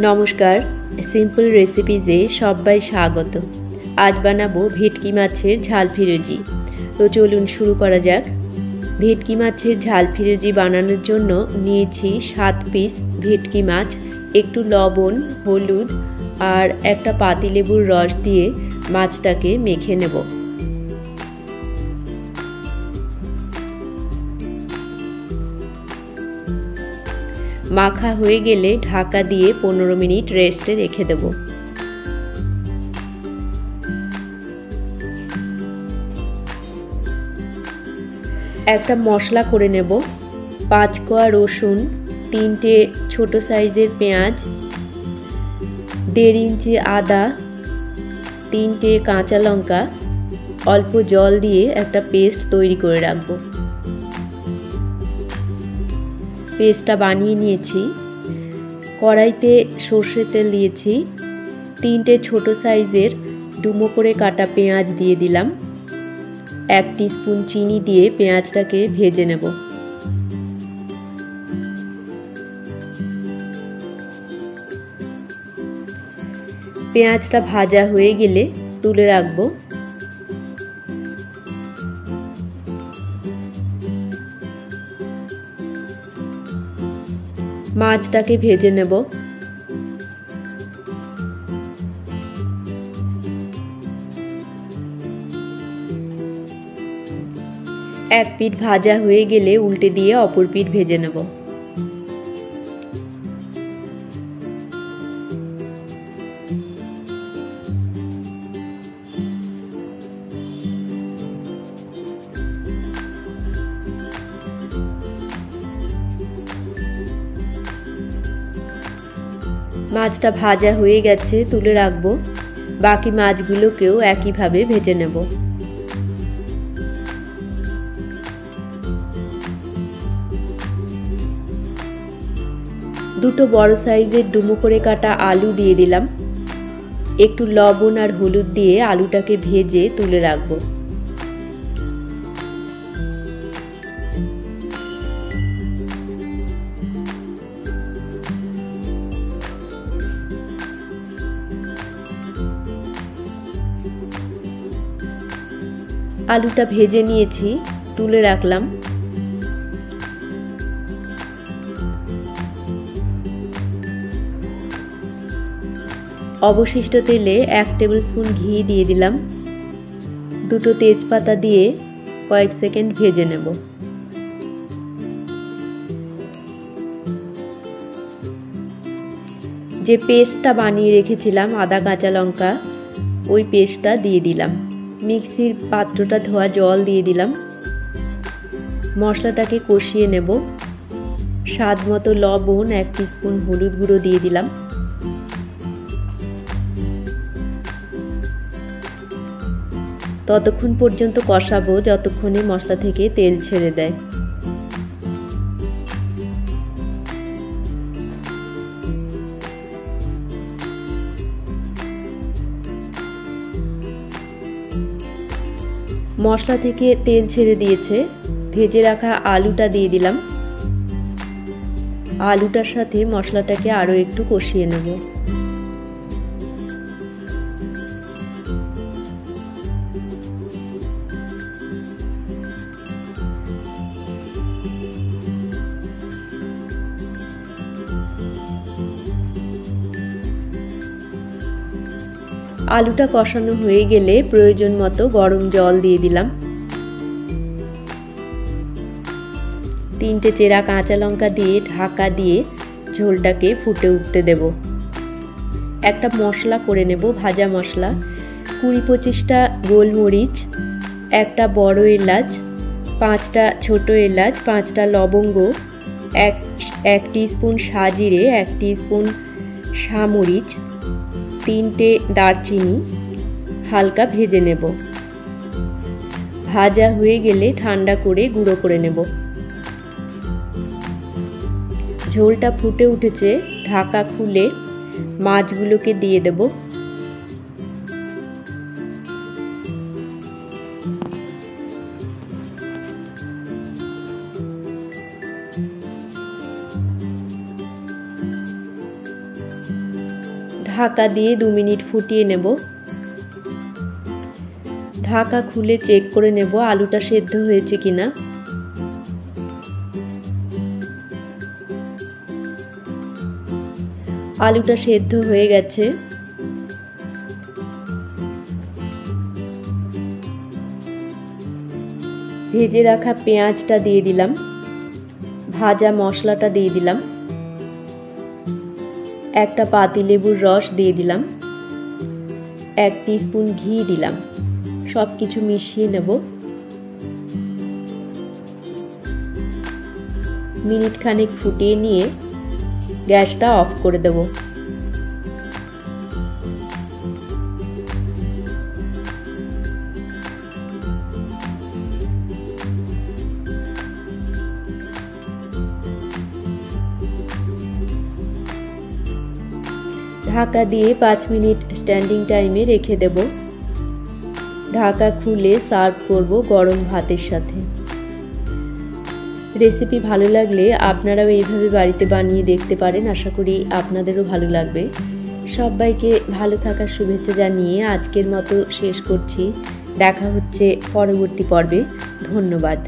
নমস্কার, সিম্পল রেসিপিজে সবাই স্বাগত। আজ বানাবো ভেটকি মাছের ঝাল ফিরোজি। তো চলুন শুরু করা যাক। ভেটকি মাছের ঝাল ফিরোজি বানানোর জন্য নিয়েছি 7 পিস ভেটকি মাছ। একটু লবণ, হলুদ আর একটা পাতিলেবুর রস দিয়ে মাছটাকে মেখে নেব। মাখা হয়ে গেলে ঢাকা দিয়ে 15 মিনিট রেস্টে রেখে দেব। একটা মশলা করে নেব। 5 কোয়া রসুন, 3টে ছোট সাইজের পেঁয়াজ, 1.5 ইঞ্চি আদা, 3টে কাঁচা লঙ্কা, অল্প জল দিয়ে একটা পেস্ট তৈরি করে রাখবো। পেস্টটা বানিয়ে নিয়েছি। কড়াইতে সর্ষের তেল দিয়েছি। 3টে ছোট সাইজের ডুমো করে কাটা পেঁয়াজ দিয়ে দিলাম। 1 টিস্পুন চিনি দিয়ে পেঁয়াজটাকে ভেজে নেব। পেঁয়াজটা ভাজা হয়ে গেলে তুলে রাখবো। মাছটাকে ভেজে নেব। এক পিঠ ভাজা হয়ে গেলে উল্টে দিয়ে অপর পিঠ ভেজে নেব। মাছটা ভাজা হয়ে গেছে, তুলে রাখবো। বাকি মাছগুলোকেও একইভাবে ভেজে নেব। দুটো বড় সাইজের ডুমো করে কাটা আলু দিয়ে দিলাম। একটু লবণ আর হলুদ দিয়ে আলুটাকে ভেজে তুলে রাখবো। আলুটা ভেজে নিয়েছি, তুলে রাখলাম। অবশিষ্ট তেলে 1 টেবিল স্পুন ঘি দিয়ে দিলাম। দুটো তেজপাতা দিয়ে কয়েক সেকেন্ড ভেজে নেব। যে পেস্টটা বানিয়ে রেখেছিলাম আদা কাঁচা লঙ্কা, ওই পেস্টটা দিয়ে দিলাম। মিক্সির পাত্রটা ধোয়া জল দিয়ে দিলাম। মশলাটাকে কষিয়ে নেব। স্বাদ মতো লবণ, 1 টিস্পুন হলুদ গুঁড়ো দিয়ে দিলাম। ততক্ষণ পর্যন্ত কষাবো যতক্ষণে মশলা থেকে তেল ছেড়ে দেয়। মশলা থেকে তেল ছেড়ে দিয়েছে। ভেজে রাখা আলুটা দিয়ে দিলাম। আলুটার সাথে মশলাটাকে আরো একটু কষিয়ে নেব। আলুটা কষানো হয়ে গেলে প্রয়োজন মতো গরম জল দিয়ে দিলাম। 3টে চেরা কাঁচা লঙ্কা দিয়ে ঢাকা দিয়ে ঝোলটাকে ফুটে উঠতে দেব। একটা মশলা করে নেব, ভাজা মশলা। 20-25টা গোলমরিচ, একটা বড় এলাচ, 5টা ছোট এলাচ, 5টা লবঙ্গ, 1 টিস্পুন সাজিরে, 1 টিস্পুন সামরিচ, 3টে দারচিনি হালকা ভেজে নেব। ভাজা হয়ে গেলে ঠান্ডা করে গুঁড়ো করে নেব। ঝোলটা ফুটে উঠেছে, ঢাকা খুলে মাছগুলোকে দিয়ে দেব। ঢাকা দিয়ে 2 মিনিট ফুটিয়ে নেব। ঢাকা খুলে চেক করে নেব আলুটা সেদ্ধ হয়েছে কিনা। আলুটা সেদ্ধ হয়ে গেছে। ভেজে রাখা পেঁয়াজটা দিয়ে দিলাম, ভাজা মশলাটা দিয়ে দিলাম, একটা পাতিলেবুর রস দিয়ে দিলাম, 1 টিস্পুন ঘি দিলাম। সব কিছু মিশিয়ে নেব। মিনিট খানেক ফুটিয়ে নিয়ে গ্যাসটা অফ করে দেব। ঢাকা দিয়ে 5 মিনিট স্ট্যান্ডিং টাইমে রেখে দেব। ঢাকা খুলে সার্ভ করব গরম ভাতের সাথে। রেসিপি ভালো লাগলে আপনারাও এইভাবে বাড়িতে বানিয়ে দেখতে পারেন। আশা করি আপনাদেরও ভালো লাগবে। সবাইকে ভালো থাকার শুভেচ্ছা জানিয়ে আজকের মতো শেষ করছি। দেখা হচ্ছে পরবর্তী পর্বে। ধন্যবাদ।